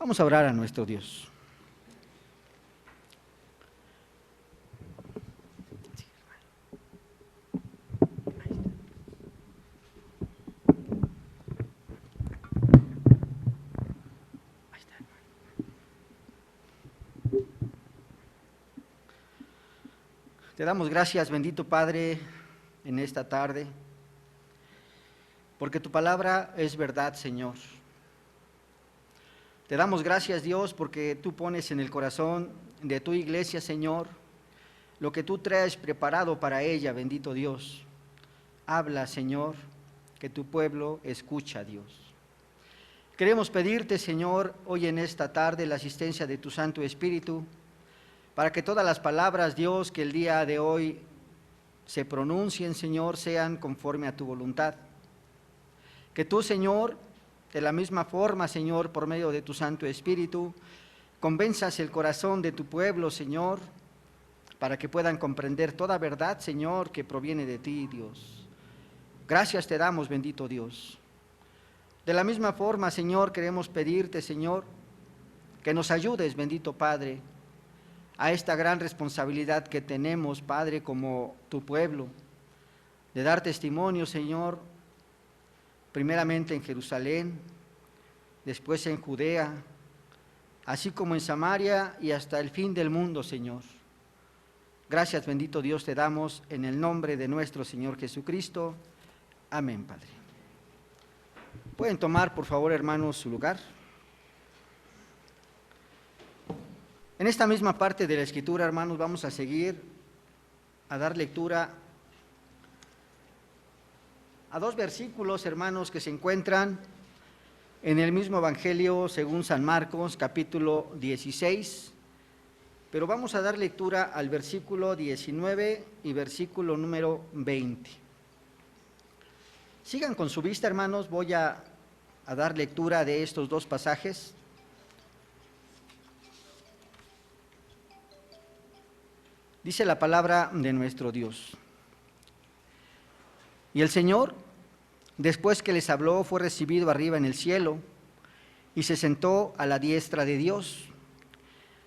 Vamos a orar a nuestro Dios. Te damos gracias, bendito Padre, en esta tarde, porque tu palabra es verdad, Señor. Te damos gracias, Dios, porque tú pones en el corazón de tu iglesia, Señor, lo que tú traes preparado para ella, bendito Dios. Habla, Señor, que tu pueblo escucha, Dios. Queremos pedirte, Señor, hoy en esta tarde la asistencia de tu Santo Espíritu, para que todas las palabras, Dios, que el día de hoy se pronuncien, Señor, sean conforme a tu voluntad. Que tú, Señor, de la misma forma, Señor, por medio de tu Santo Espíritu, convenzas el corazón de tu pueblo, Señor, para que puedan comprender toda verdad, Señor, que proviene de ti, Dios. Gracias te damos, bendito Dios. De la misma forma, Señor, queremos pedirte, Señor, que nos ayudes, bendito Padre, a esta gran responsabilidad que tenemos, Padre, como tu pueblo, de dar testimonio, Señor, primeramente en Jerusalén, después en Judea, así como en Samaria y hasta el fin del mundo, Señor. Gracias, bendito Dios, te damos en el nombre de nuestro Señor Jesucristo. Amén, Padre. Pueden tomar, por favor, hermanos, su lugar. En esta misma parte de la Escritura, hermanos, vamos a seguir a dar lectura a dos versículos, hermanos, que se encuentran en el mismo Evangelio según San Marcos, capítulo 16, pero vamos a dar lectura al versículo 19 y versículo número 20. Sigan con su vista, hermanos, voy a dar lectura de estos dos pasajes. Dice la palabra de nuestro Dios. Y el Señor, después que les habló, fue recibido arriba en el cielo y se sentó a la diestra de Dios.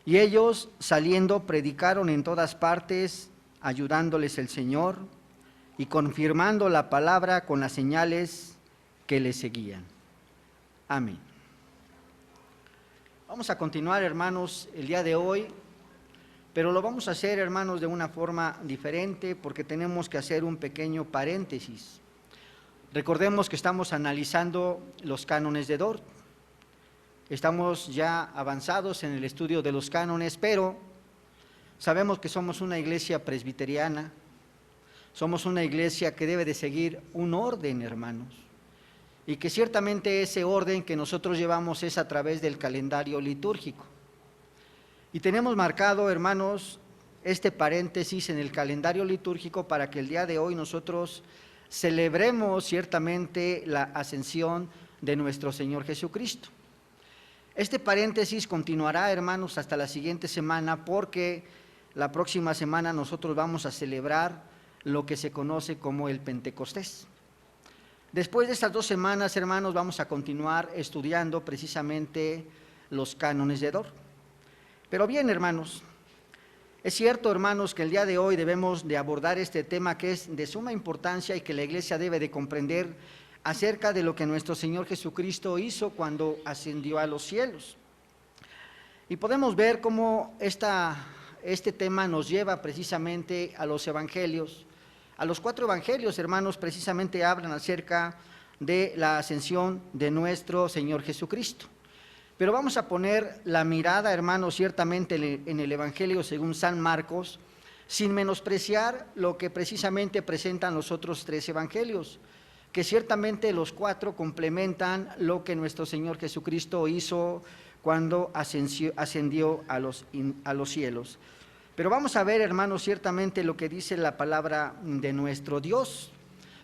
Y ellos, saliendo, predicaron en todas partes, ayudándoles el Señor y confirmando la palabra con las señales que les seguían. Amén. Vamos a continuar, hermanos, el día de hoy, pero lo vamos a hacer, hermanos, de una forma diferente porque tenemos que hacer un pequeño paréntesis. Recordemos que estamos analizando los cánones de Dort. Estamos ya avanzados en el estudio de los cánones, pero sabemos que somos una iglesia presbiteriana, somos una iglesia que debe de seguir un orden, hermanos, y que ciertamente ese orden que nosotros llevamos es a través del calendario litúrgico. Y tenemos marcado, hermanos, este paréntesis en el calendario litúrgico para que el día de hoy nosotros celebremos ciertamente la ascensión de nuestro Señor Jesucristo. Este paréntesis continuará, hermanos, hasta la siguiente semana, porque la próxima semana nosotros vamos a celebrar lo que se conoce como el Pentecostés. Después de estas 2 semanas, hermanos, vamos a continuar estudiando precisamente los cánones de Dort. Pero bien, hermanos, es cierto, hermanos, que el día de hoy debemos de abordar este tema que es de suma importancia y que la iglesia debe de comprender acerca de lo que nuestro Señor Jesucristo hizo cuando ascendió a los cielos. Y podemos ver cómo este tema nos lleva precisamente a los evangelios. A los 4 evangelios, hermanos, precisamente hablan acerca de la ascensión de nuestro Señor Jesucristo. Pero vamos a poner la mirada, hermanos, ciertamente en el Evangelio según San Marcos, sin menospreciar lo que precisamente presentan los otros 3 evangelios, que ciertamente los 4 complementan lo que nuestro Señor Jesucristo hizo cuando ascendió a los cielos. Pero vamos a ver, hermanos, ciertamente lo que dice la palabra de nuestro Dios.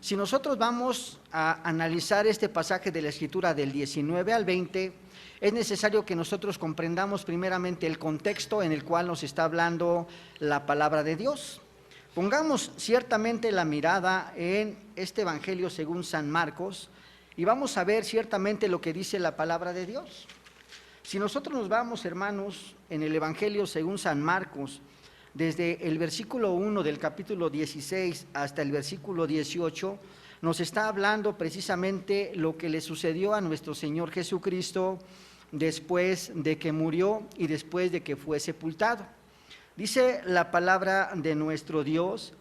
Si nosotros vamos a analizar este pasaje de la Escritura del 19 al 20, es necesario que nosotros comprendamos primeramente el contexto en el cual nos está hablando la palabra de Dios. Pongamos ciertamente la mirada en este Evangelio según San Marcos y vamos a ver ciertamente lo que dice la palabra de Dios. Si nosotros nos vamos, hermanos, en el Evangelio según San Marcos, desde el versículo 1 del capítulo 16 hasta el versículo 18, nos está hablando precisamente lo que le sucedió a nuestro Señor Jesucristo después de que murió y después de que fue sepultado. Dice la palabra de nuestro Dios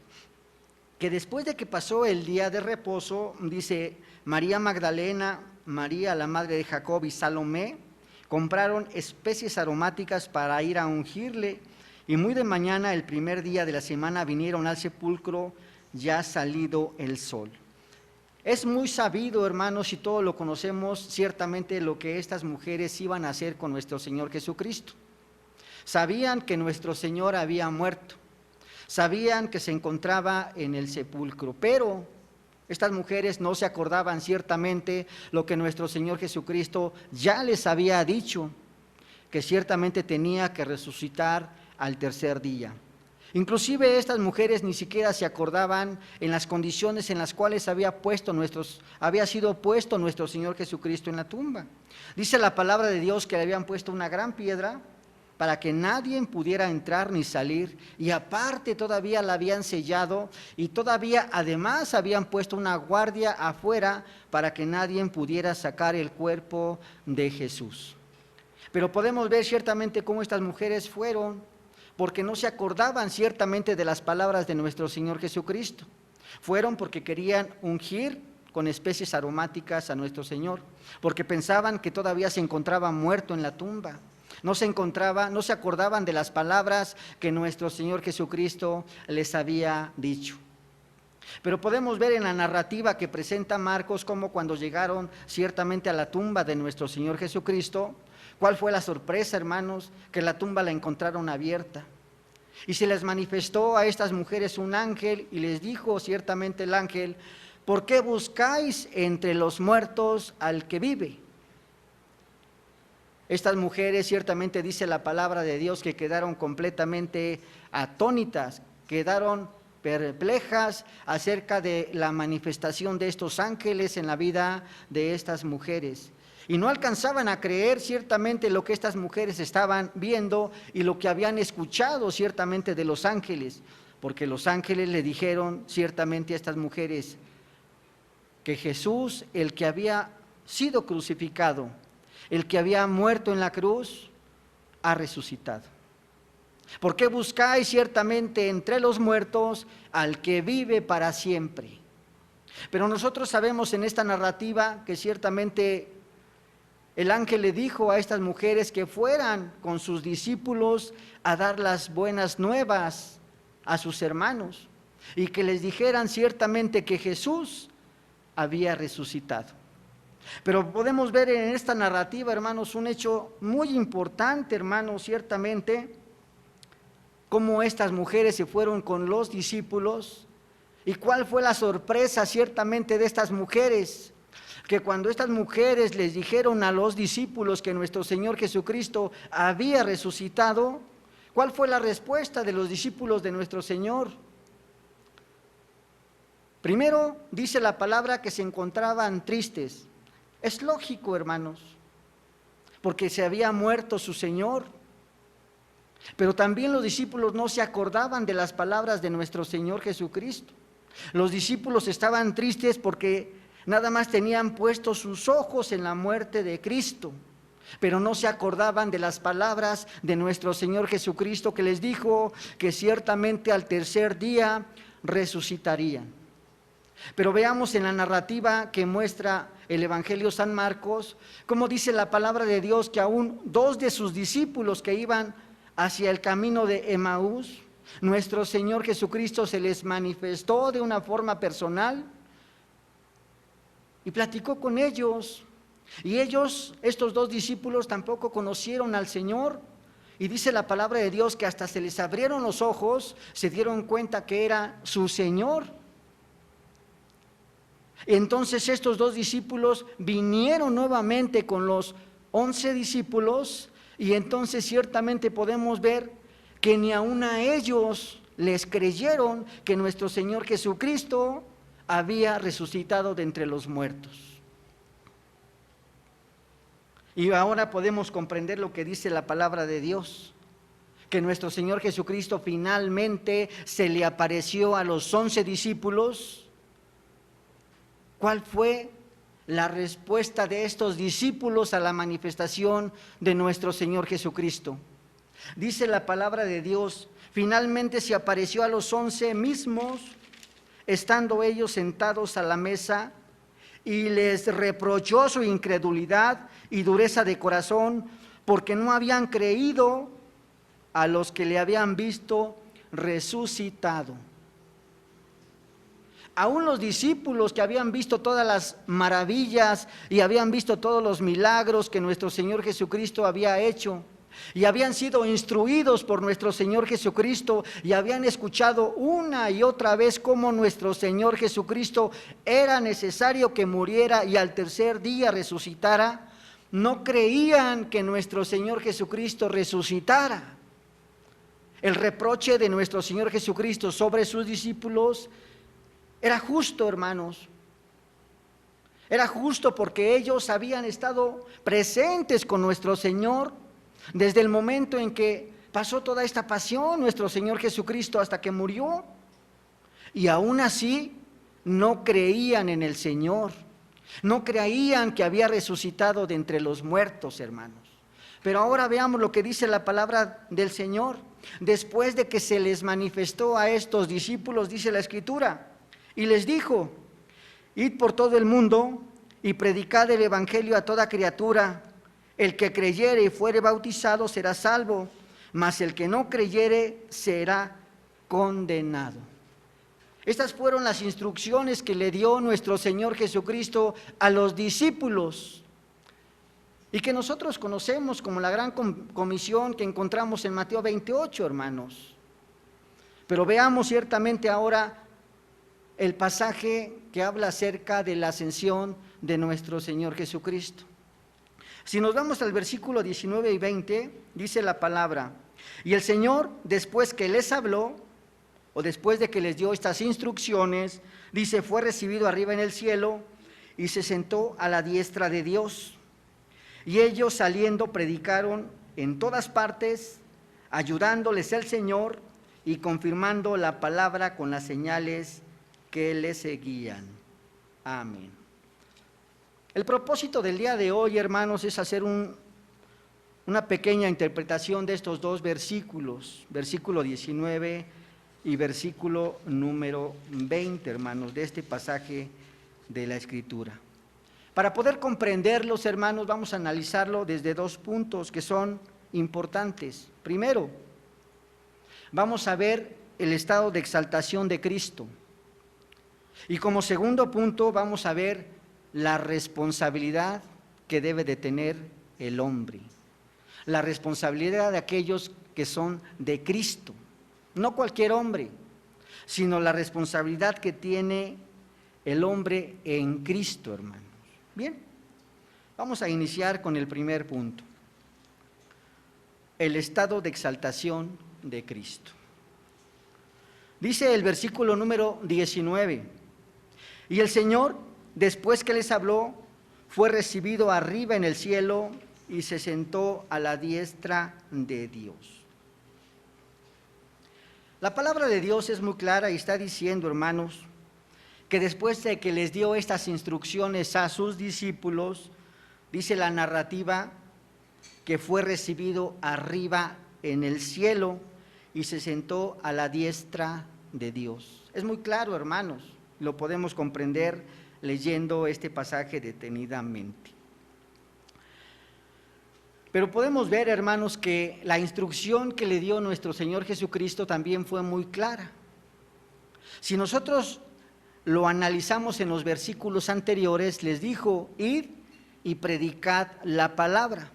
que después de que pasó el día de reposo, dice, María Magdalena, María la madre de Jacob y Salomé compraron especies aromáticas para ir a ungirle, y muy de mañana, el primer día de la semana, vinieron al sepulcro ya salido el sol. Es muy sabido, hermanos, y todos lo conocemos, ciertamente lo que estas mujeres iban a hacer con nuestro Señor Jesucristo. Sabían que nuestro Señor había muerto, sabían que se encontraba en el sepulcro, pero estas mujeres no se acordaban ciertamente lo que nuestro Señor Jesucristo ya les había dicho, que ciertamente tenía que resucitar al tercer día. Inclusive estas mujeres ni siquiera se acordaban en las condiciones en las cuales había sido puesto nuestro Señor Jesucristo en la tumba. Dice la palabra de Dios que le habían puesto una gran piedra para que nadie pudiera entrar ni salir, y aparte todavía la habían sellado, y todavía además habían puesto una guardia afuera para que nadie pudiera sacar el cuerpo de Jesús. Pero podemos ver ciertamente cómo estas mujeres fueron, porque no se acordaban ciertamente de las palabras de nuestro Señor Jesucristo. Fueron porque querían ungir con especies aromáticas a nuestro Señor, porque pensaban que todavía se encontraba muerto en la tumba. No se acordaban de las palabras que nuestro Señor Jesucristo les había dicho. Pero podemos ver en la narrativa que presenta Marcos cómo cuando llegaron ciertamente a la tumba de nuestro Señor Jesucristo, ¿cuál fue la sorpresa, hermanos? Que la tumba la encontraron abierta. Y se les manifestó a estas mujeres un ángel y les dijo ciertamente el ángel, ¿por qué buscáis entre los muertos al que vive? Estas mujeres ciertamente dice la palabra de Dios que quedaron completamente atónitas, quedaron perplejas acerca de la manifestación de estos ángeles en la vida de estas mujeres. Y no alcanzaban a creer ciertamente lo que estas mujeres estaban viendo y lo que habían escuchado ciertamente de los ángeles, porque los ángeles le dijeron ciertamente a estas mujeres que Jesús, el que había sido crucificado, el que había muerto en la cruz, ha resucitado. ¿Por qué buscáis ciertamente entre los muertos al que vive para siempre? Pero nosotros sabemos en esta narrativa que ciertamente el ángel le dijo a estas mujeres que fueran con sus discípulos a dar las buenas nuevas a sus hermanos y que les dijeran ciertamente que Jesús había resucitado. Pero podemos ver en esta narrativa, hermanos, un hecho muy importante, hermanos, ciertamente, cómo estas mujeres se fueron con los discípulos y cuál fue la sorpresa ciertamente de estas mujeres, que cuando estas mujeres les dijeron a los discípulos que nuestro Señor Jesucristo había resucitado, ¿cuál fue la respuesta de los discípulos de nuestro Señor? Primero dice la palabra que se encontraban tristes. Es lógico, hermanos, porque se había muerto su Señor. Pero también los discípulos no se acordaban de las palabras de nuestro Señor Jesucristo. Los discípulos estaban tristes porque nada más tenían puestos sus ojos en la muerte de Cristo, pero no se acordaban de las palabras de nuestro Señor Jesucristo que les dijo que ciertamente al tercer día resucitarían. Pero veamos en la narrativa que muestra el Evangelio San Marcos, cómo dice la palabra de Dios que aún dos de sus discípulos que iban hacia el camino de Emaús, nuestro Señor Jesucristo se les manifestó de una forma personal y platicó con ellos. Y ellos, estos dos discípulos, tampoco conocieron al Señor. Y dice la palabra de Dios que hasta se les abrieron los ojos, se dieron cuenta que era su Señor. Entonces estos dos discípulos vinieron nuevamente con los 11 discípulos y entonces ciertamente podemos ver que ni aun a ellos les creyeron que nuestro Señor Jesucristo había resucitado de entre los muertos. Y ahora podemos comprender lo que dice la palabra de Dios, que nuestro Señor Jesucristo finalmente se le apareció a los 11 discípulos. ¿Cuál fue la respuesta de estos discípulos a la manifestación de nuestro Señor Jesucristo? Dice la palabra de Dios, finalmente se apareció a los 11 mismos, estando ellos sentados a la mesa, y les reprochó su incredulidad y dureza de corazón, porque no habían creído a los que le habían visto resucitado. Aún los discípulos que habían visto todas las maravillas y habían visto todos los milagros que nuestro Señor Jesucristo había hecho, y habían sido instruidos por nuestro Señor Jesucristo y habían escuchado una y otra vez cómo nuestro Señor Jesucristo era necesario que muriera y al tercer día resucitara, no creían que nuestro Señor Jesucristo resucitara. El reproche de nuestro Señor Jesucristo sobre sus discípulos era justo, hermanos. Era justo porque ellos habían estado presentes con nuestro Señor desde el momento en que pasó toda esta pasión nuestro Señor Jesucristo hasta que murió. Y aún así no creían en el Señor, no creían que había resucitado de entre los muertos, hermanos. Pero ahora veamos lo que dice la palabra del Señor. Después de que se les manifestó a estos discípulos, dice la Escritura, y les dijo: id por todo el mundo y predicad el evangelio a toda criatura. El que creyere y fuere bautizado será salvo, mas el que no creyere será condenado. Estas fueron las instrucciones que le dio nuestro Señor Jesucristo a los discípulos y que nosotros conocemos como la gran comisión que encontramos en Mateo 28, hermanos. Pero veamos ciertamente ahora el pasaje que habla acerca de la ascensión de nuestro Señor Jesucristo. Si nos vamos al versículo 19 y 20, dice la palabra: y el Señor, después que les habló, o después de que les dio estas instrucciones, dice, fue recibido arriba en el cielo y se sentó a la diestra de Dios. Y ellos saliendo predicaron en todas partes, ayudándoles el Señor y confirmando la palabra con las señales que les seguían. Amén. El propósito del día de hoy, hermanos, es hacer una pequeña interpretación de estos dos versículos, versículo 19 y versículo número 20, hermanos, de este pasaje de la Escritura. Para poder comprenderlos, hermanos, vamos a analizarlo desde dos puntos que son importantes. Primero, vamos a ver el estado de exaltación de Cristo. Y como segundo punto, vamos a ver la responsabilidad que debe de tener el hombre, la responsabilidad de aquellos que son de Cristo, no cualquier hombre, sino la responsabilidad que tiene el hombre en Cristo, hermanos. Bien, vamos a iniciar con el primer punto, el estado de exaltación de Cristo. Dice el versículo número 19, y el Señor, después que les habló, fue recibido arriba en el cielo y se sentó a la diestra de Dios. La palabra de Dios es muy clara y está diciendo, hermanos, que después de que les dio estas instrucciones a sus discípulos, dice la narrativa que fue recibido arriba en el cielo y se sentó a la diestra de Dios. Es muy claro, hermanos, lo podemos comprender leyendo este pasaje detenidamente. Pero podemos ver, hermanos, que la instrucción que le dio nuestro Señor Jesucristo también fue muy clara. Si nosotros lo analizamos en los versículos anteriores, les dijo: id y predicad la palabra.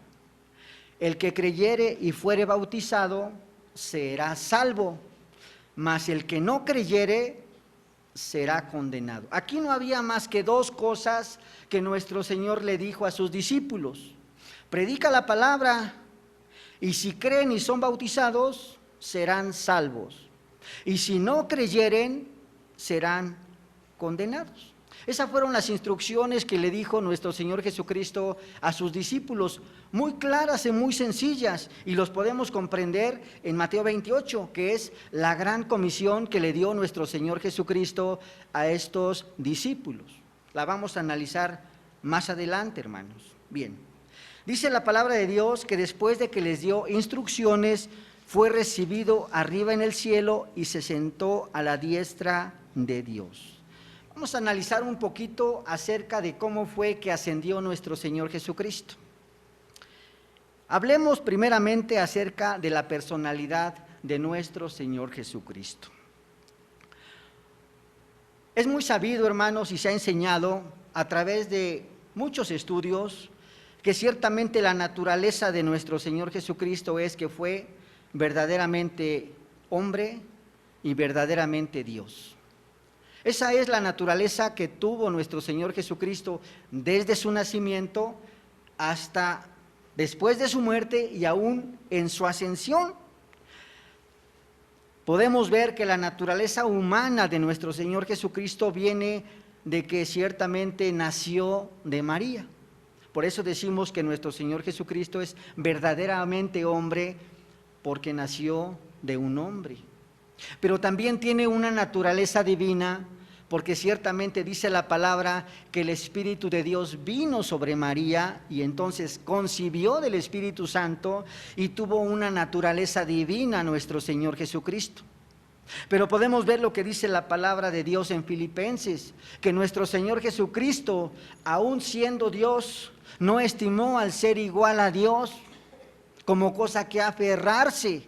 El que creyere y fuere bautizado será salvo, mas el que no creyere será condenado. Aquí no había más que dos cosas que nuestro Señor le dijo a sus discípulos: predica la palabra, y si creen y son bautizados, serán salvos, y si no creyeren, serán condenados. Esas fueron las instrucciones que le dijo nuestro Señor Jesucristo a sus discípulos, muy claras y muy sencillas, y los podemos comprender en Mateo 28, que es la gran comisión que le dio nuestro Señor Jesucristo a estos discípulos. La vamos a analizar más adelante, hermanos. Bien, dice la palabra de Dios que después de que les dio instrucciones, fue recibido arriba en el cielo y se sentó a la diestra de Dios. Vamos a analizar un poquito acerca de cómo fue que ascendió nuestro Señor Jesucristo. Hablemos primeramente acerca de la personalidad de nuestro Señor Jesucristo. Es muy sabido, hermanos, y se ha enseñado a través de muchos estudios que ciertamente la naturaleza de nuestro Señor Jesucristo es que fue verdaderamente hombre y verdaderamente Dios. Esa es la naturaleza que tuvo nuestro Señor Jesucristo desde su nacimiento hasta después de su muerte y aún en su ascensión. Podemos ver que la naturaleza humana de nuestro Señor Jesucristo viene de que ciertamente nació de María. Por eso decimos que nuestro Señor Jesucristo es verdaderamente hombre porque nació de un hombre. Pero también tiene una naturaleza divina, porque ciertamente dice la palabra que el Espíritu de Dios vino sobre María y entonces concibió del Espíritu Santo y tuvo una naturaleza divina nuestro Señor Jesucristo. Pero podemos ver lo que dice la palabra de Dios en Filipenses, que nuestro Señor Jesucristo, aun siendo Dios, no estimó al ser igual a Dios como cosa que aferrarse,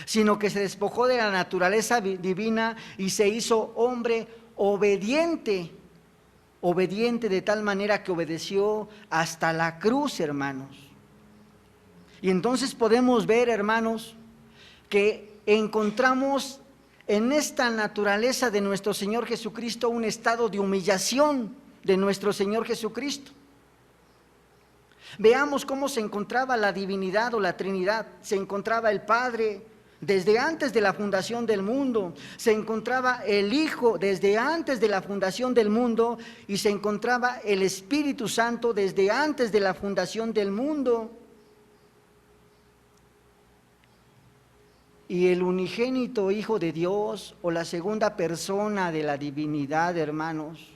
sino que se despojó de la naturaleza divina y se hizo hombre obediente de tal manera que obedeció hasta la cruz, hermanos. Y entonces podemos ver, hermanos, que encontramos en esta naturaleza de nuestro Señor Jesucristo un estado de humillación de nuestro Señor Jesucristo. Veamos cómo se encontraba la divinidad o la Trinidad. Se encontraba el Padre desde antes de la fundación del mundo, se encontraba el Hijo desde antes de la fundación del mundo y se encontraba el Espíritu Santo desde antes de la fundación del mundo. Y el unigénito Hijo de Dios o la segunda persona de la divinidad, hermanos,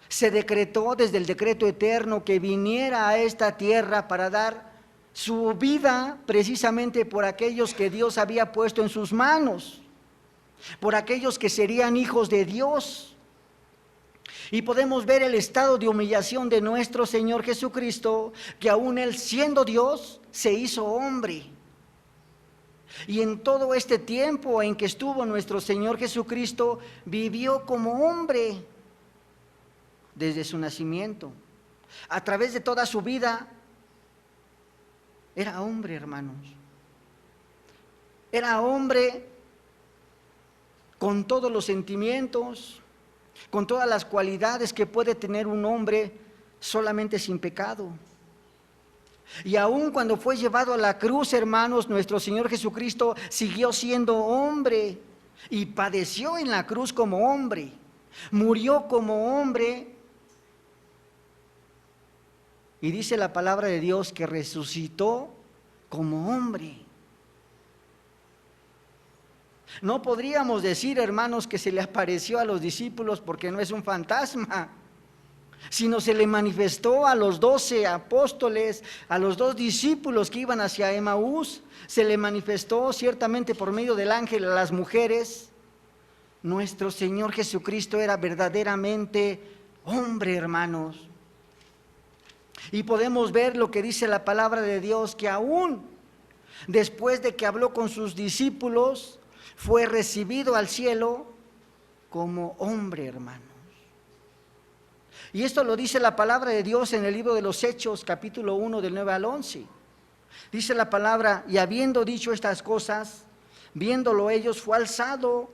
se decretó desde el decreto eterno que viniera a esta tierra para dar su vida precisamente por aquellos que Dios había puesto en sus manos, por aquellos que serían hijos de Dios. Y podemos ver el estado de humillación de nuestro Señor Jesucristo, que aún Él siendo Dios, se hizo hombre. Y en todo este tiempo en que estuvo nuestro Señor Jesucristo, vivió como hombre desde su nacimiento. A través de toda su vida, era hombre, hermanos. Era hombre con todos los sentimientos, con todas las cualidades que puede tener un hombre solamente sin pecado. Y aun cuando fue llevado a la cruz, hermanos, nuestro Señor Jesucristo siguió siendo hombre y padeció en la cruz como hombre, murió como hombre. Y dice la palabra de Dios que resucitó como hombre. No podríamos decir, hermanos, que se le apareció a los discípulos porque no es un fantasma, sino se le manifestó a los 12 apóstoles, a los 2 discípulos que iban hacia Emaús. Se le manifestó ciertamente por medio del ángel a las mujeres. Nuestro Señor Jesucristo era verdaderamente hombre, hermanos. Y podemos ver lo que dice la palabra de Dios, que aún después de que habló con sus discípulos, fue recibido al cielo como hombre, hermanos. Y esto lo dice la palabra de Dios en el libro de los Hechos, capítulo 1, del 9 al 11. Dice la palabra: y habiendo dicho estas cosas, viéndolo ellos, fue alzado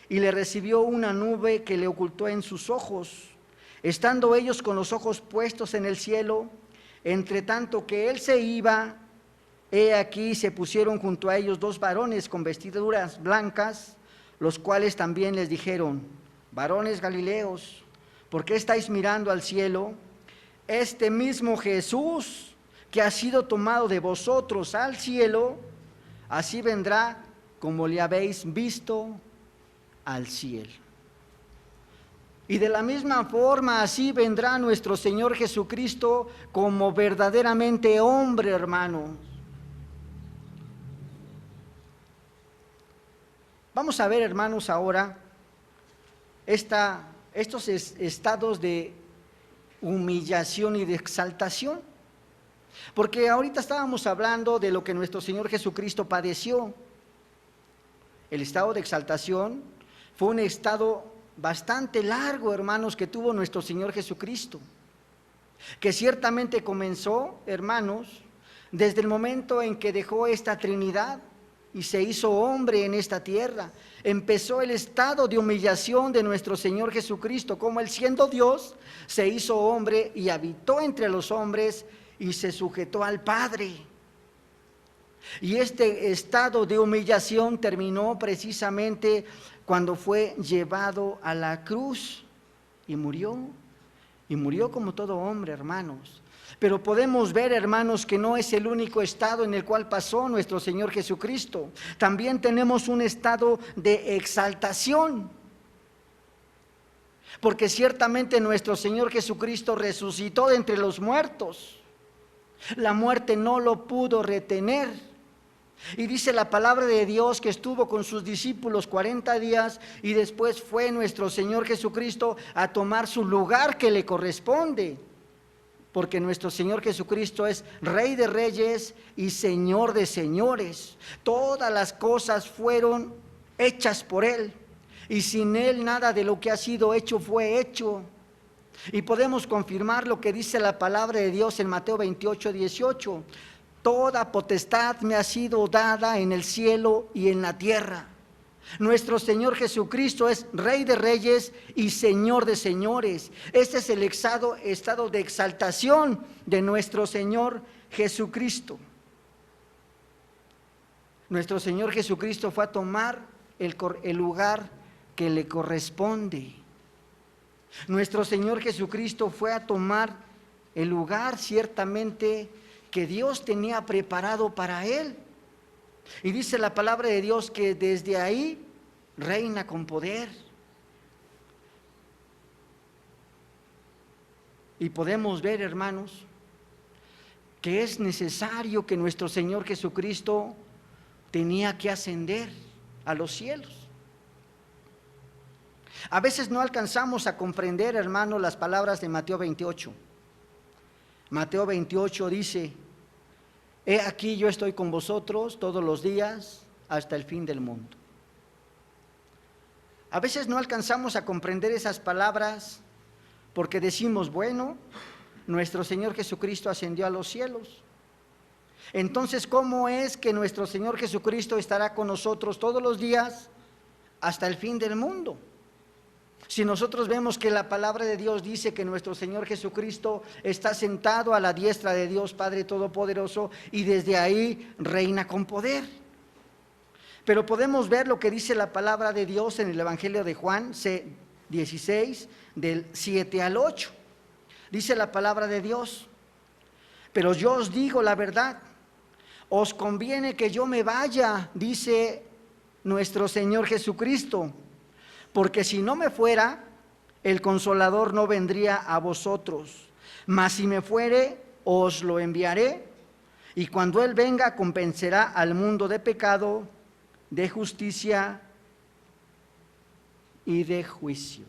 y le recibió una nube que le ocultó en sus ojos. Estando ellos con los ojos puestos en el cielo, entre tanto que él se iba, he aquí se pusieron junto a ellos 2 varones con vestiduras blancas, los cuales también les dijeron: varones Galileos, ¿por qué estáis mirando al cielo? Este mismo Jesús que ha sido tomado de vosotros al cielo, así vendrá como le habéis visto al cielo. Y de la misma forma así vendrá nuestro Señor Jesucristo como verdaderamente hombre, hermanos. Vamos a ver, hermanos, ahora estos estados de humillación y de exaltación. Porque ahorita estábamos hablando de lo que nuestro Señor Jesucristo padeció. El estado de exaltación fue un estado bastante largo, hermanos, que tuvo nuestro Señor Jesucristo, que ciertamente comenzó, hermanos, desde el momento en que dejó esta Trinidad y se hizo hombre en esta tierra. Empezó el estado de humillación de nuestro Señor Jesucristo, como Él, siendo Dios, se hizo hombre y habitó entre los hombres y se sujetó al Padre. Y este estado de humillación terminó precisamente cuando fue llevado a la cruz y murió como todo hombre, hermanos. Pero podemos ver, hermanos, que no es el único estado en el cual pasó nuestro Señor Jesucristo. También tenemos un estado de exaltación, porque ciertamente nuestro Señor Jesucristo resucitó de entre los muertos. La muerte no lo pudo retener. Y dice la palabra de Dios que estuvo con sus discípulos 40 días y después fue nuestro Señor Jesucristo a tomar su lugar que le corresponde. Porque nuestro Señor Jesucristo es Rey de Reyes y Señor de Señores. Todas las cosas fueron hechas por Él. Y sin Él nada de lo que ha sido hecho fue hecho. Y podemos confirmar lo que dice la palabra de Dios en Mateo 28, 18. Toda potestad me ha sido dada en el cielo y en la tierra. Nuestro Señor Jesucristo es Rey de Reyes y Señor de Señores. Este es el estado de exaltación de nuestro Señor Jesucristo. Nuestro Señor Jesucristo fue a tomar el lugar que le corresponde. Nuestro Señor Jesucristo fue a tomar el lugar ciertamente que Dios tenía preparado para Él. Y dice la palabra de Dios que desde ahí reina con poder. Y podemos ver, hermanos, que es necesario que nuestro Señor Jesucristo tenía que ascender a los cielos. A veces no alcanzamos a comprender, hermanos, las palabras de Mateo 28. Mateo 28 dice: he aquí yo estoy con vosotros todos los días hasta el fin del mundo. A veces no alcanzamos a comprender esas palabras porque decimos, bueno, nuestro Señor Jesucristo ascendió a los cielos. Entonces, ¿cómo es que nuestro Señor Jesucristo estará con nosotros todos los días hasta el fin del mundo? Si nosotros vemos que la palabra de Dios dice que nuestro Señor Jesucristo está sentado a la diestra de Dios Padre Todopoderoso y desde ahí reina con poder. Pero podemos ver lo que dice la palabra de Dios en el Evangelio de Juan 16, del 7 al 8. Dice la palabra de Dios: pero yo os digo la verdad, os conviene que yo me vaya, dice nuestro Señor Jesucristo, porque si no me fuera, el Consolador no vendría a vosotros, mas si me fuere, os lo enviaré, y cuando Él venga, convencerá al mundo de pecado, de justicia y de juicio.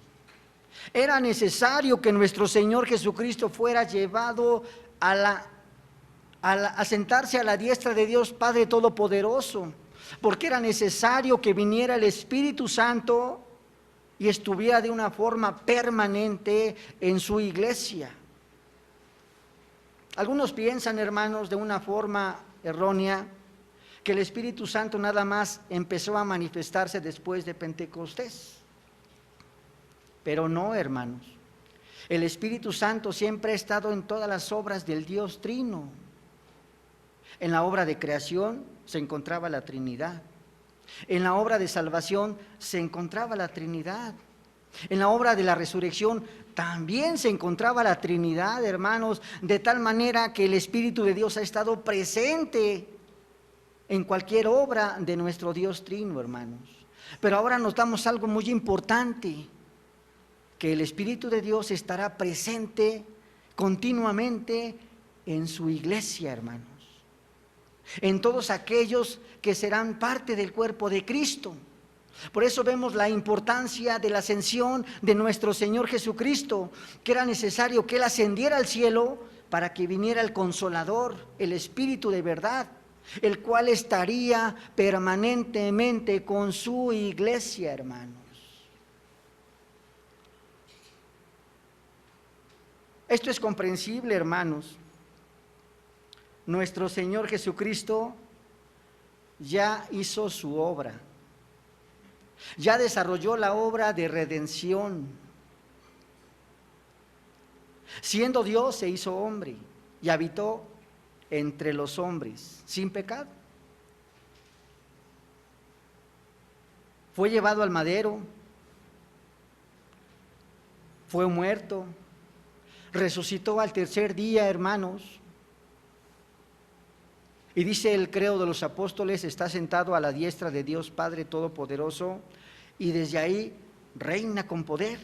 Era necesario que nuestro Señor Jesucristo fuera llevado a sentarse a la diestra de Dios Padre Todopoderoso, porque era necesario que viniera el Espíritu Santo y estuviera de una forma permanente en su iglesia. Algunos piensan, hermanos, de una forma errónea, que el Espíritu Santo nada más empezó a manifestarse después de Pentecostés. Pero no, hermanos. El Espíritu Santo siempre ha estado en todas las obras del Dios Trino. En la obra de creación se encontraba la Trinidad. En la obra de salvación se encontraba la Trinidad. En la obra de la resurrección también se encontraba la Trinidad, hermanos, de tal manera que el Espíritu de Dios ha estado presente en cualquier obra de nuestro Dios Trino, hermanos. Pero ahora notamos algo muy importante, que el Espíritu de Dios estará presente continuamente en su iglesia, hermanos, en todos aquellos que serán parte del cuerpo de Cristo. Por eso vemos la importancia de la ascensión de nuestro Señor Jesucristo, que era necesario que Él ascendiera al cielo para que viniera el Consolador, el Espíritu de verdad, el cual estaría permanentemente con su iglesia, hermanos. Esto es comprensible, hermanos. Nuestro Señor Jesucristo ya hizo su obra, ya desarrolló la obra de redención. Siendo Dios, se hizo hombre y habitó entre los hombres sin pecado. Fue llevado al madero, fue muerto, resucitó al tercer día, hermanos. Y dice el credo de los apóstoles, está sentado a la diestra de Dios Padre Todopoderoso, y desde ahí reina con poder.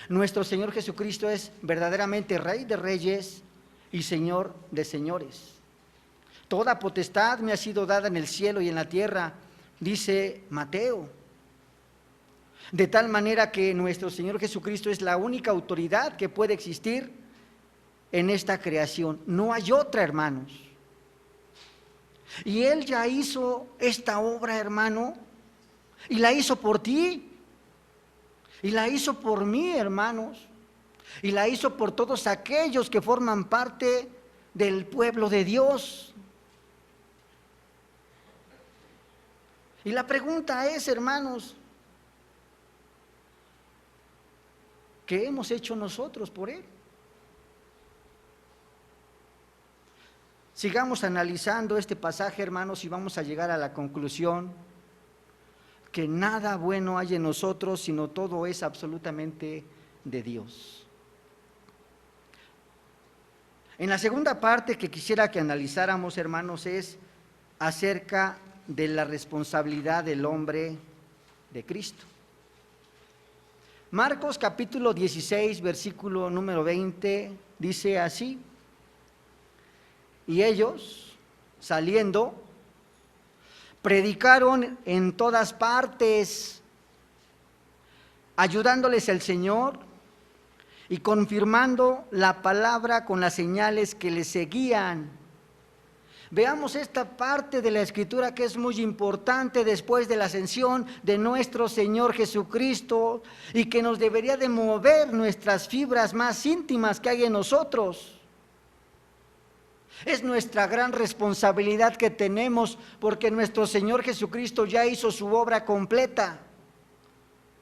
Nuestro Señor Jesucristo es verdaderamente Rey de reyes y Señor de señores. Toda potestad me ha sido dada en el cielo y en la tierra, dice Mateo. De tal manera que nuestro Señor Jesucristo es la única autoridad que puede existir en esta creación. No hay otra, hermanos. Y Él ya hizo esta obra, hermano, y la hizo por ti, y la hizo por mí, hermanos, y la hizo por todos aquellos que forman parte del pueblo de Dios. Y la pregunta es, hermanos, ¿qué hemos hecho nosotros por Él? Sigamos analizando este pasaje, hermanos, y vamos a llegar a la conclusión que nada bueno hay en nosotros, sino todo es absolutamente de Dios. En la segunda parte que quisiera que analizáramos, hermanos, es acerca de la responsabilidad del hombre de Cristo. Marcos capítulo 16, versículo número 20, dice así: y ellos, saliendo, predicaron en todas partes, ayudándoles el Señor y confirmando la palabra con las señales que les seguían. Veamos esta parte de la Escritura que es muy importante después de la ascensión de nuestro Señor Jesucristo y que nos debería de mover nuestras fibras más íntimas que hay en nosotros. Es nuestra gran responsabilidad que tenemos porque nuestro Señor Jesucristo ya hizo su obra completa.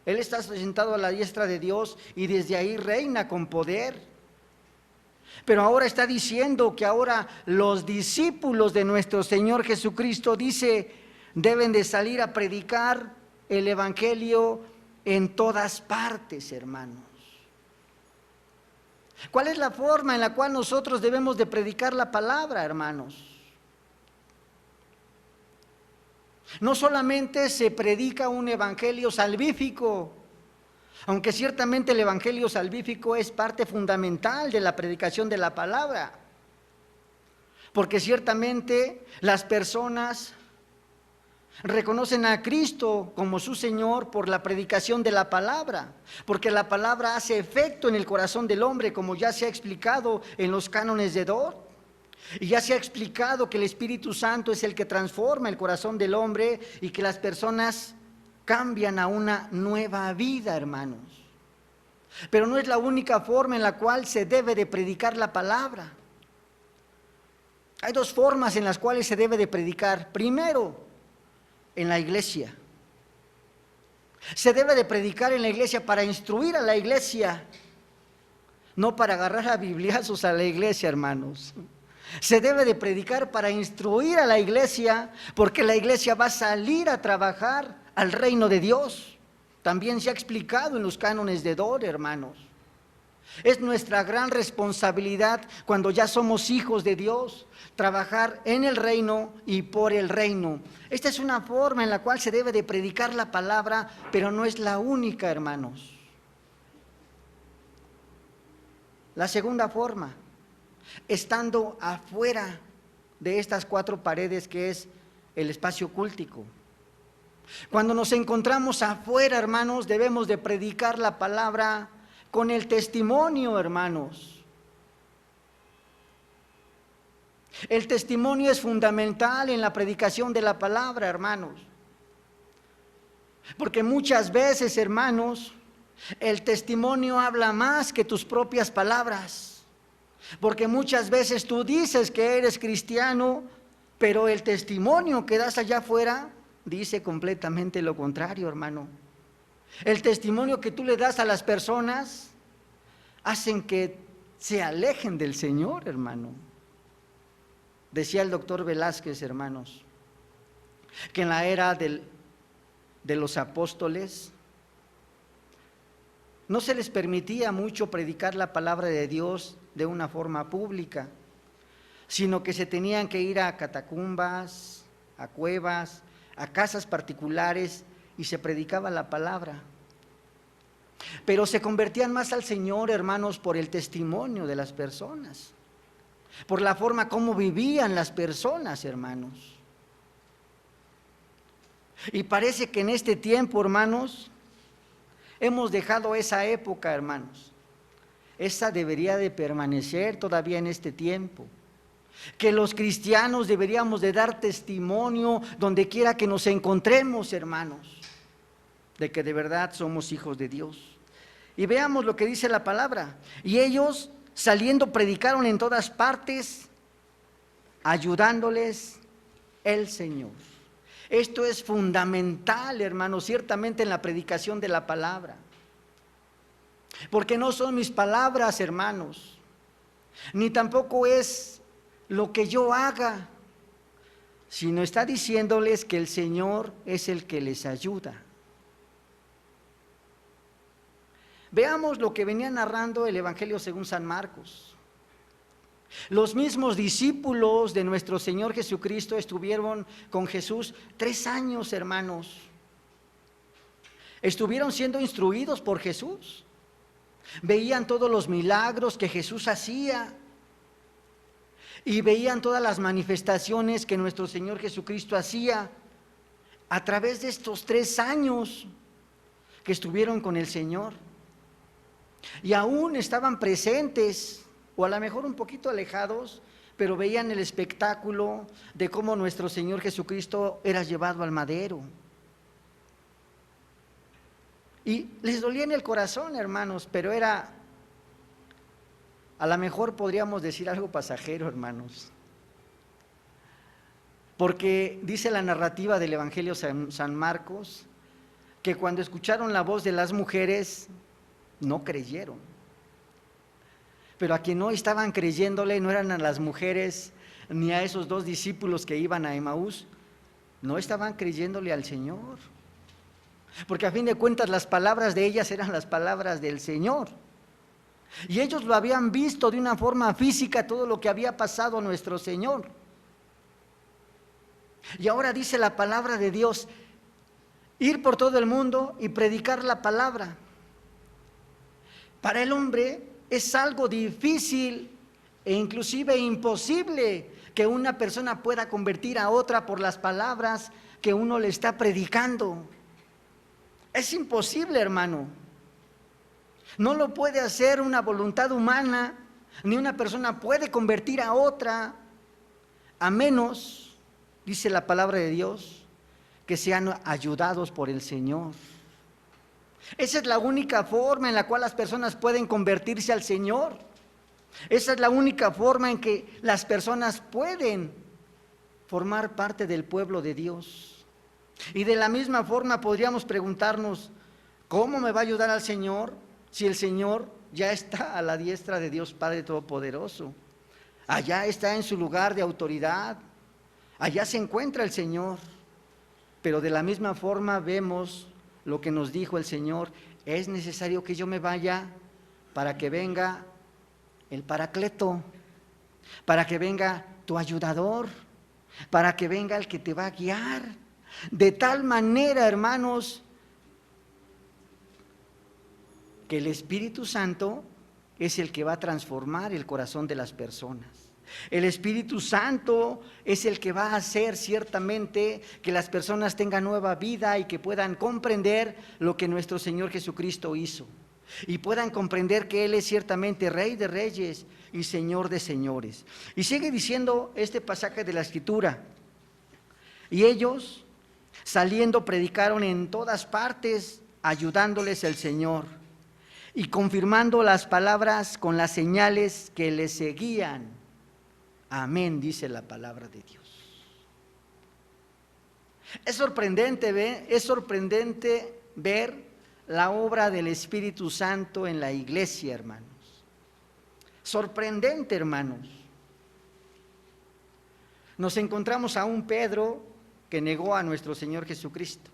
Él está sentado a la diestra de Dios y desde ahí reina con poder. Pero ahora está diciendo que ahora los discípulos de nuestro Señor Jesucristo, dice, deben de salir a predicar el Evangelio en todas partes, hermanos. ¿Cuál es la forma en la cual nosotros debemos de predicar la palabra, hermanos? No solamente se predica un evangelio salvífico, aunque ciertamente el evangelio salvífico es parte fundamental de la predicación de la palabra, porque ciertamente las personas reconocen a Cristo como su Señor por la predicación de la palabra, porque la palabra hace efecto en el corazón del hombre, como ya se ha explicado en los cánones de Dort, y ya se ha explicado que el Espíritu Santo es el que transforma el corazón del hombre y que las personas cambian a una nueva vida, hermanos. Pero no es la única forma en la cual se debe de predicar la palabra. Hay dos formas en las cuales se debe de predicar. Primero, en la iglesia. Se debe de predicar en la iglesia para instruir a la iglesia, no para agarrar a bibliazos a la iglesia, hermanos. Se debe de predicar para instruir a la iglesia, porque la iglesia va a salir a trabajar al reino de Dios. También se ha explicado en los cánones de Dore, hermanos. Es nuestra gran responsabilidad cuando ya somos hijos de Dios, trabajar en el reino y por el reino. Esta es una forma en la cual se debe de predicar la palabra, pero no es la única, hermanos. La segunda forma, estando afuera de estas 4 paredes que es el espacio cúltico. Cuando nos encontramos afuera, hermanos, debemos de predicar la palabra con el testimonio, hermanos. El testimonio es fundamental en la predicación de la palabra, hermanos. Porque muchas veces, hermanos, el testimonio habla más que tus propias palabras. Porque muchas veces tú dices que eres cristiano, pero el testimonio que das allá afuera dice completamente lo contrario, hermano. El testimonio que tú le das a las personas hacen que se alejen del Señor, hermano. Decía el doctor Velázquez, hermanos, que en la era de los apóstoles no se les permitía mucho predicar la palabra de Dios de una forma pública, sino que se tenían que ir a catacumbas, a cuevas, a casas particulares y se predicaba la palabra. Pero se convertían más al Señor, hermanos, por el testimonio de las personas, por la forma como vivían las personas, hermanos. Y parece que en este tiempo, hermanos, hemos dejado esa época, hermanos. Esa debería de permanecer todavía en este tiempo. Que los cristianos deberíamos de dar testimonio donde quiera que nos encontremos, hermanos, de que de verdad somos hijos de Dios. Y veamos lo que dice la palabra. Y ellos saliendo predicaron en todas partes, ayudándoles el Señor. Esto es fundamental, hermanos, ciertamente en la predicación de la palabra. Porque no son mis palabras, hermanos, ni tampoco es lo que yo haga, sino está diciéndoles que el Señor es el que les ayuda. Veamos lo que venía narrando el Evangelio según San Marcos. Los mismos discípulos de nuestro Señor Jesucristo estuvieron con Jesús 3 años, hermanos. Estuvieron siendo instruidos por Jesús. Veían todos los milagros que Jesús hacía y veían todas las manifestaciones que nuestro Señor Jesucristo hacía a través de estos 3 años que estuvieron con el Señor. Y aún estaban presentes, o a lo mejor un poquito alejados, pero veían el espectáculo de cómo nuestro Señor Jesucristo era llevado al madero. Y les dolía en el corazón, hermanos, pero era, a lo mejor podríamos decir algo pasajero, hermanos. Porque dice la narrativa del Evangelio San Marcos, que cuando escucharon la voz de las mujeres, no creyeron. Pero a quien no estaban creyéndole no eran a las mujeres ni a esos 2 discípulos que iban a Emaús, no estaban creyéndole al Señor. Porque a fin de cuentas las palabras de ellas eran las palabras del Señor. Y ellos lo habían visto de una forma física todo lo que había pasado a nuestro Señor. Y ahora dice la palabra de Dios, ir por todo el mundo y predicar la palabra. Para el hombre es algo difícil e inclusive imposible que una persona pueda convertir a otra por las palabras que uno le está predicando. Es imposible, hermano. No lo puede hacer una voluntad humana, ni una persona puede convertir a otra, a menos, dice la palabra de Dios, que sean ayudados por el Señor. Esa es la única forma en la cual las personas pueden convertirse al Señor. Esa es la única forma en que las personas pueden formar parte del pueblo de Dios. Y de la misma forma podríamos preguntarnos, ¿cómo me va a ayudar al Señor si el Señor ya está a la diestra de Dios Padre Todopoderoso? Allá está en su lugar de autoridad, allá se encuentra el Señor. Pero de la misma forma vemos lo que nos dijo el Señor: es necesario que yo me vaya para que venga el Paracleto, para que venga tu ayudador, para que venga el que te va a guiar. De tal manera, hermanos, que el Espíritu Santo es el que va a transformar el corazón de las personas. El Espíritu Santo es el que va a hacer ciertamente que las personas tengan nueva vida y que puedan comprender lo que nuestro Señor Jesucristo hizo, y puedan comprender que Él es ciertamente Rey de Reyes y Señor de Señores. Y sigue diciendo este pasaje de la Escritura: y ellos, saliendo, predicaron en todas partes, ayudándoles el Señor y confirmando las palabras con las señales que les seguían. Amén, dice la palabra de Dios. Es sorprendente ver la obra del Espíritu Santo en la iglesia, hermanos. Sorprendente, hermanos. Nos encontramos a un Pedro que negó a nuestro Señor Jesucristo.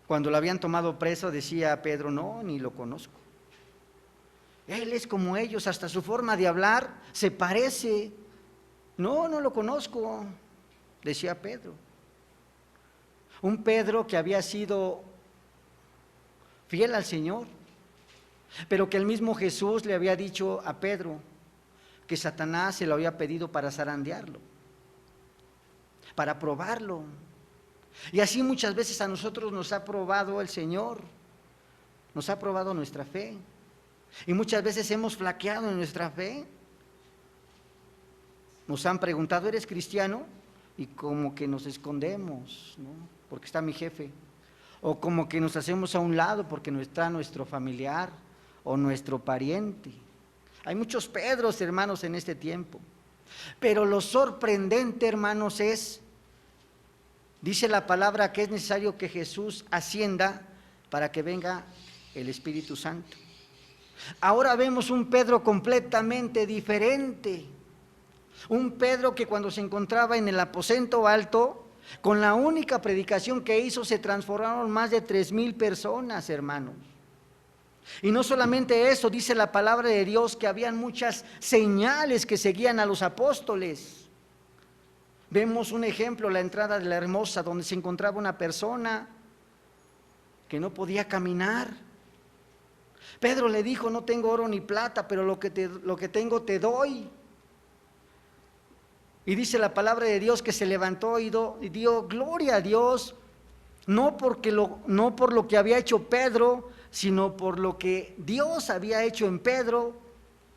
Cuando lo habían tomado preso, decía Pedro: no, ni lo conozco. Él es como ellos, hasta su forma de hablar se parece. No, no lo conozco, decía Pedro. Un Pedro que había sido fiel al Señor, pero que el mismo Jesús le había dicho a Pedro que Satanás se lo había pedido para zarandearlo, para probarlo. Y así muchas veces a nosotros nos ha probado el Señor, nos ha probado nuestra fe. Y muchas veces hemos flaqueado en nuestra fe. Nos han preguntado: ¿eres cristiano? Y como que nos escondemos, ¿no? Porque está mi jefe. O como que nos hacemos a un lado porque no está nuestro familiar o nuestro pariente. Hay muchos Pedros, hermanos, en este tiempo. Pero lo sorprendente, hermanos, dice la palabra que es necesario que Jesús ascienda para que venga el Espíritu Santo. Ahora vemos un Pedro completamente diferente. Un Pedro que cuando se encontraba en el aposento alto, con la única predicación que hizo, se transformaron más de 3,000 personas, hermanos. Y no solamente eso, dice la palabra de Dios que habían muchas señales que seguían a los apóstoles. Vemos un ejemplo: la entrada de la Hermosa, donde se encontraba una persona que no podía caminar. Pedro le dijo: no tengo oro ni plata, pero lo que tengo te doy. Y dice la palabra de Dios que se levantó y dio gloria a Dios, no por lo que había hecho Pedro, sino por lo que Dios había hecho en Pedro,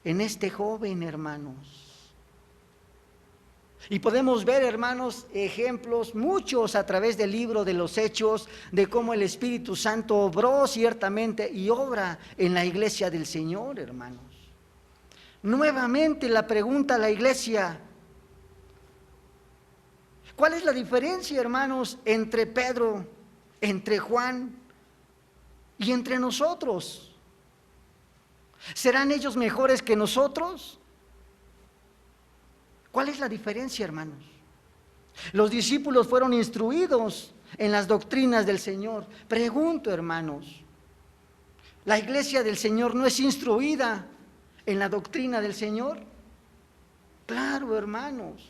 en este joven, hermanos. Y podemos ver, hermanos, ejemplos muchos a través del libro de los Hechos de cómo el Espíritu Santo obró ciertamente y obra en la iglesia del Señor, hermanos. Nuevamente la pregunta a la iglesia: ¿cuál es la diferencia, hermanos, entre Pedro, entre Juan y entre nosotros? ¿Serán ellos mejores que nosotros? ¿Cuál es la diferencia, hermanos? Los discípulos fueron instruidos en las doctrinas del Señor. Pregunto, hermanos, ¿la iglesia del Señor no es instruida en la doctrina del Señor? Claro, hermanos.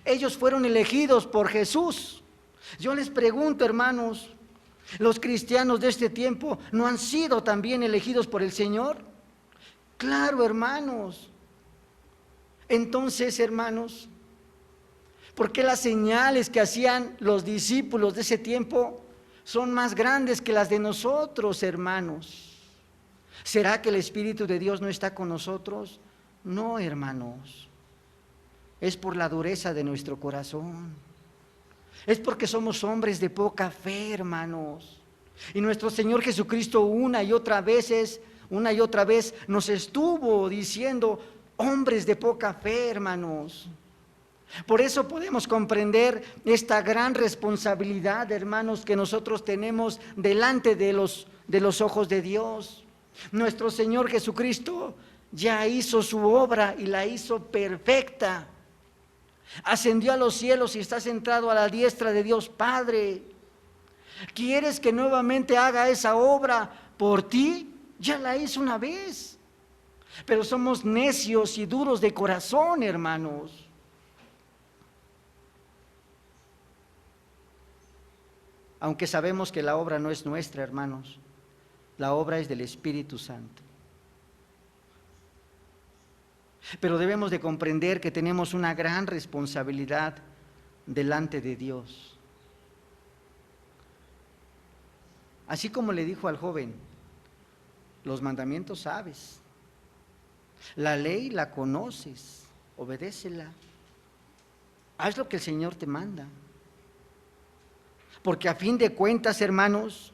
Ellos fueron elegidos por Jesús. Yo les pregunto, hermanos, ¿los cristianos de este tiempo no han sido también elegidos por el Señor? Claro, hermanos. Entonces, hermanos, ¿por qué las señales que hacían los discípulos de ese tiempo son más grandes que las de nosotros, hermanos? ¿Será que el Espíritu de Dios no está con nosotros? No, hermanos. Es por la dureza de nuestro corazón. Es porque somos hombres de poca fe, hermanos. Y nuestro Señor Jesucristo una y otra vez nos estuvo diciendo: hombres de poca fe, hermanos. Por eso podemos comprender esta gran responsabilidad, hermanos, que nosotros tenemos delante de los ojos de Dios. Nuestro Señor Jesucristo ya hizo su obra y la hizo perfecta. Ascendió a los cielos y está sentado a la diestra de Dios Padre. ¿Quieres que nuevamente haga esa obra por ti? Ya la hizo una vez. Pero somos necios y duros de corazón, hermanos. Aunque sabemos que la obra no es nuestra, hermanos, la obra es del Espíritu Santo. Pero debemos de comprender que tenemos una gran responsabilidad delante de Dios. Así como le dijo al joven, los mandamientos sabes, la ley la conoces, obedécela. Haz lo que el Señor te manda. Porque a fin de cuentas, hermanos,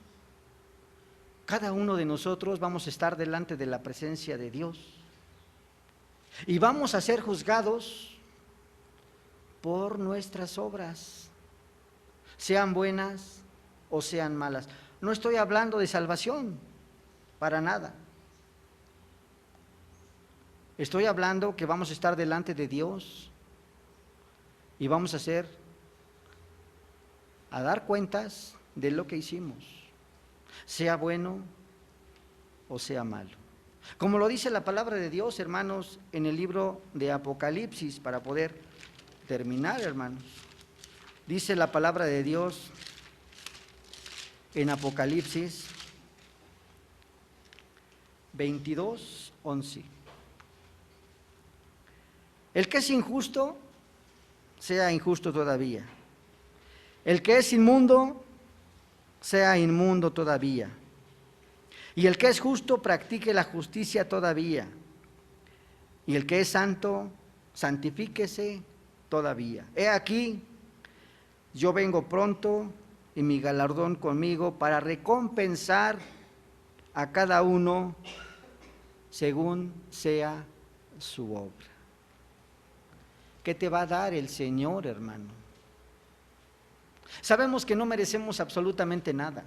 cada uno de nosotros vamos a estar delante de la presencia de Dios. Y vamos a ser juzgados por nuestras obras, sean buenas o sean malas. No estoy hablando de salvación, para nada. Estoy hablando que vamos a estar delante de Dios y vamos a dar cuentas de lo que hicimos, sea bueno o sea malo. Como lo dice la palabra de Dios, hermanos, en el libro de Apocalipsis, para poder terminar, hermanos. Dice la palabra de Dios en Apocalipsis 22:11. El que es injusto, sea injusto todavía. El que es inmundo, sea inmundo todavía. Y el que es justo, practique la justicia todavía. Y el que es santo, santifíquese todavía. He aquí, yo vengo pronto y mi galardón conmigo para recompensar a cada uno según sea su obra. ¿Qué te va a dar el Señor, hermano? Sabemos que no merecemos absolutamente nada,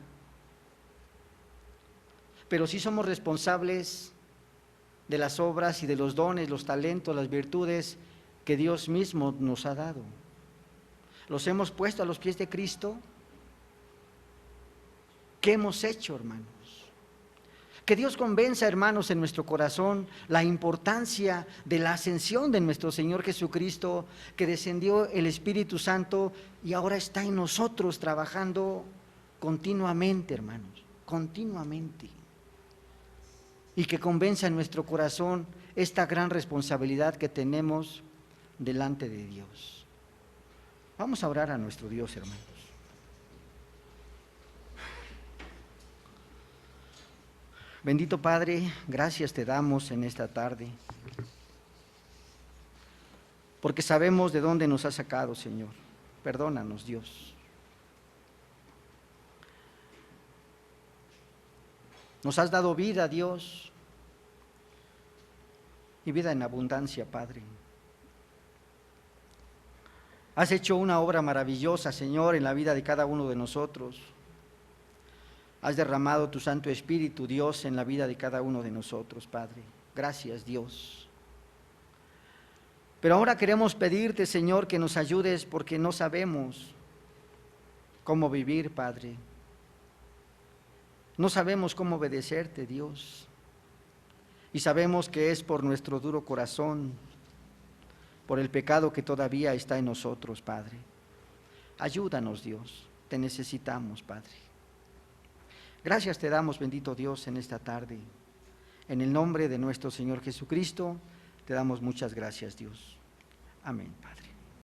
pero sí somos responsables de las obras y de los dones, los talentos, las virtudes que Dios mismo nos ha dado. ¿Los hemos puesto a los pies de Cristo? ¿Qué hemos hecho, hermanos? Que Dios convenza, hermanos, en nuestro corazón la importancia de la ascensión de nuestro Señor Jesucristo, que descendió el Espíritu Santo y ahora está en nosotros trabajando continuamente, hermanos, continuamente. Y que convenza en nuestro corazón esta gran responsabilidad que tenemos delante de Dios. Vamos a orar a nuestro Dios, hermanos. Bendito Padre, gracias te damos en esta tarde, porque sabemos de dónde nos has sacado, Señor. Perdónanos, Dios. Nos has dado vida, Dios, y vida en abundancia, Padre. Has hecho una obra maravillosa, Señor, en la vida de cada uno de nosotros. Has derramado tu Santo Espíritu, Dios, en la vida de cada uno de nosotros, Padre. Gracias, Dios. Pero ahora queremos pedirte, Señor, que nos ayudes porque no sabemos cómo vivir, Padre. No sabemos cómo obedecerte, Dios. Y sabemos que es por nuestro duro corazón, por el pecado que todavía está en nosotros, Padre. Ayúdanos, Dios. Te necesitamos, Padre. Gracias te damos, bendito Dios, en esta tarde. En el nombre de nuestro Señor Jesucristo, te damos muchas gracias, Dios. Amén, Padre.